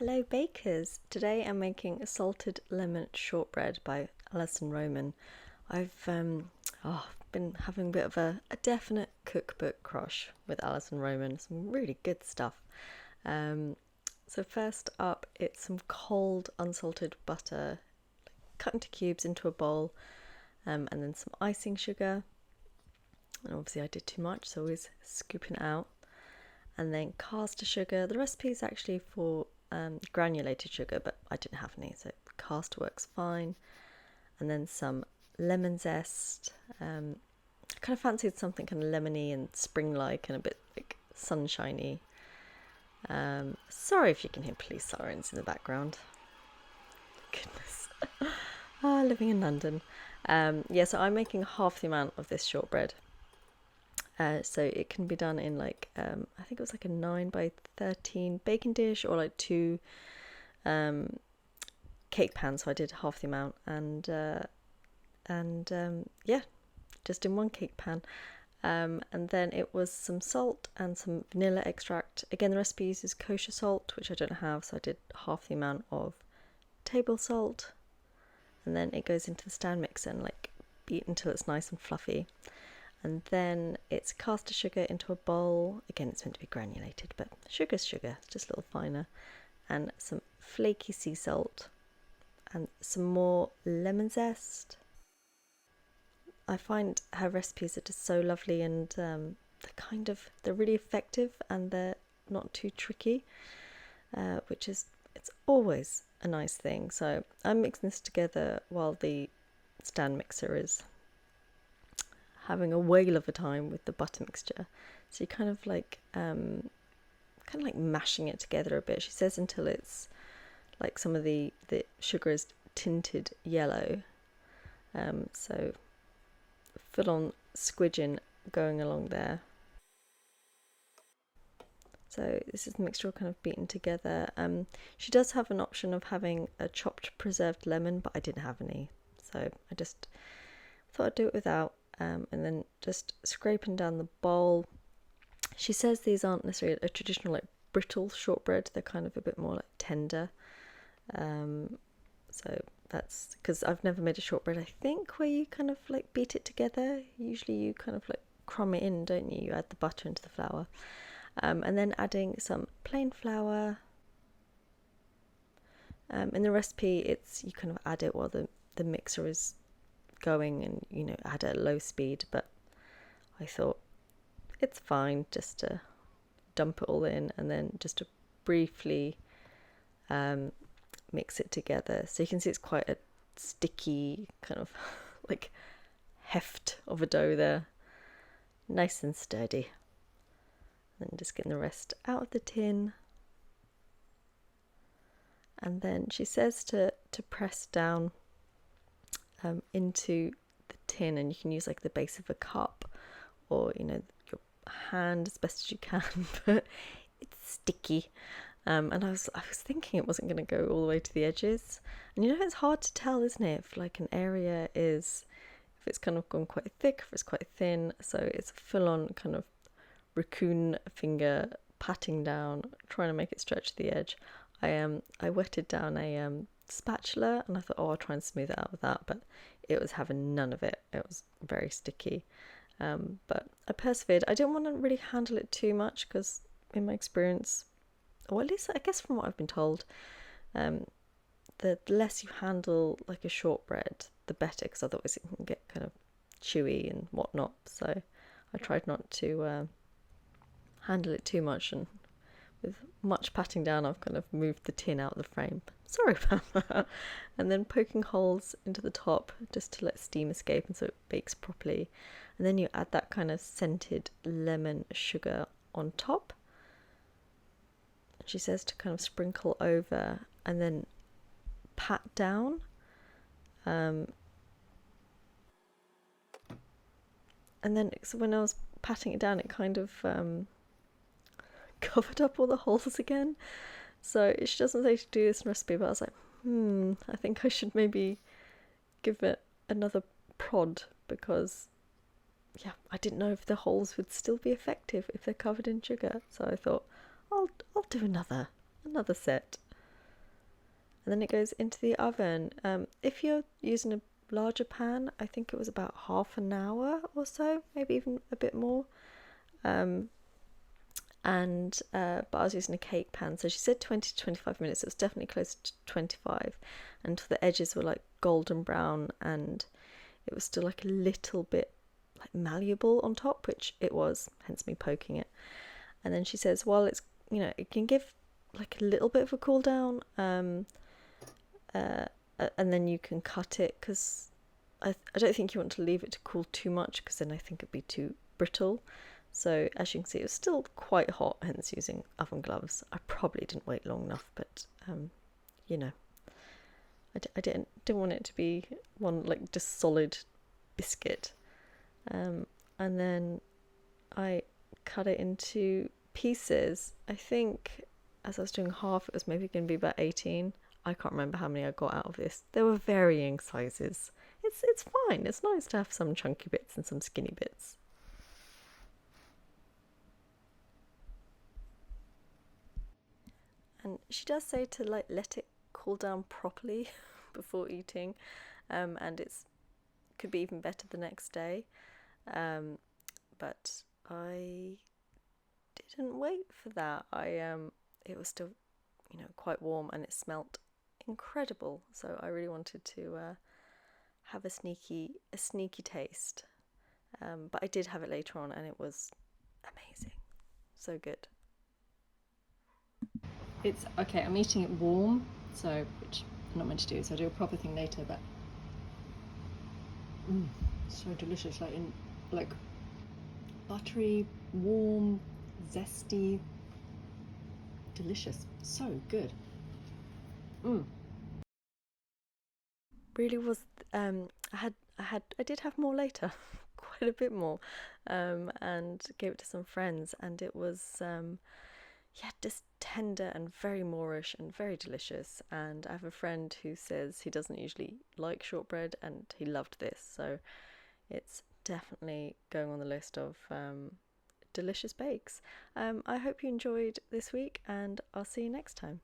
Hello bakers! Today I'm making a salted lemon shortbread by Alison Roman. I've been having a bit of a definite cookbook crush with Alison Roman, some really good stuff. So first up, it's some cold unsalted butter cut into cubes into a bowl, and then some icing sugar. And obviously I did too much, so I was scooping it out. And then caster sugar. The recipe is actually for granulated sugar, but I didn't have any, so caster works fine. And then some lemon zest. I kind of fancied something kind of lemony and spring-like and a bit like sunshiny. Sorry if you can hear police sirens in the background. Goodness. Living in London. So I'm making half the amount of this shortbread. So it can be done in I think it was like a 9 by 13 baking dish, or like 2 cake pans. So I did half the amount, and just in one cake pan. And then it was some salt and some vanilla extract. Again, the recipe uses kosher salt, which I don't have, so I did half the amount of table salt. And then it goes into the stand mixer and beat until it's nice and fluffy. And then it's caster sugar into a bowl. Again, it's meant to be granulated, but sugar's sugar, it's just a little finer. And some flaky sea salt and some more lemon zest. I find her recipes are just so lovely, and they're really effective, and they're not too tricky, it's always a nice thing. So I'm mixing this together while the stand mixer is having a whale of a time with the butter mixture. So you kind of mashing it together a bit. She says until it's like some of the sugar is tinted yellow. So full on squidging going along there. So this is the mixture kind of beaten together. She does have an option of having a chopped preserved lemon, but I didn't have any, so I just thought I'd do it without. And then just scraping down the bowl. She says these aren't necessarily a traditional brittle shortbread, they're kind of a bit more tender. So that's because I've never made a shortbread, I think, where you kind of beat it together. Usually you kind of crumb it in, don't you? You add the butter into the flour. And then adding some plain flour. In the recipe, you kind of add it while the mixer is going, and add at a low speed, but I thought it's fine just to dump it all in and then just to briefly mix it together. So you can see it's quite a sticky kind of heft of a dough there, nice and sturdy. And then just getting the rest out of the tin, and then she says to press down into the tin, and you can use the base of a cup or your hand as best as you can, but it's sticky. And I was thinking it wasn't going to go all the way to the edges, and it's hard to tell, isn't it, if an area if it's kind of gone quite thick, if it's quite thin. So it's a full-on kind of raccoon finger patting down, trying to make it stretch to the edge. I wetted down a spatula, and I thought, I'll try and smooth it out with that, but it was having none of it. It was very sticky, but I persevered. I didn't want to really handle it too much, because in my experience, or at least I guess from what I've been told, the less you handle a shortbread, the better, because otherwise it can get kind of chewy and whatnot. So I tried not to handle it too much, and with much patting down, I've kind of moved the tin out of the frame. Sorry about that. And then poking holes into the top just to let steam escape, and so it bakes properly. And then you add that kind of scented lemon sugar on top. And she says to kind of sprinkle over and then pat down. And then so when I was patting it down, it kind of covered up all the holes again. So she doesn't say to do this in recipe, but I was like, I think I should maybe give it another prod, because I didn't know if the holes would still be effective if they're covered in sugar. So I thought I'll do another set. and then it goes into the oven. If you're using a larger pan, I think it was about half an hour or so, maybe even a bit more. But I was using a cake pan, so she said 20 to 25 minutes. It was definitely close to 25, until the edges were like golden brown and it was still like a little bit like malleable on top, which it was, hence me poking it. And then she says, while it's, it can give like a little bit of a cool down, and then you can cut it, because I don't think you want to leave it to cool too much, because then I think it'd be too brittle. So as you can see, it was still quite hot, hence using oven gloves. I probably didn't wait long enough, but I didn't want it to be one like just solid biscuit. And then I cut it into pieces. I think as I was doing half, it was maybe going to be about 18. I can't remember how many I got out of this. There were varying sizes. It's fine. It's nice to have some chunky bits and some skinny bits. And she does say to like let it cool down properly before eating, and it's could be even better the next day. But I didn't wait for that. It was still, quite warm, and it smelt incredible. So I really wanted to have a sneaky taste. But I did have it later on, and it was amazing, so good. It's okay. I'm eating it warm, so which I'm not meant to do. So I'll do a proper thing later. But so delicious, like buttery, warm, zesty, delicious. So good. Really was. I did have more later, quite a bit more, and gave it to some friends, and it was just tender and very moreish and very delicious. And I have a friend who says he doesn't usually like shortbread, and he loved this, so it's definitely going on the list of delicious bakes. I hope you enjoyed this week, and I'll see you next time.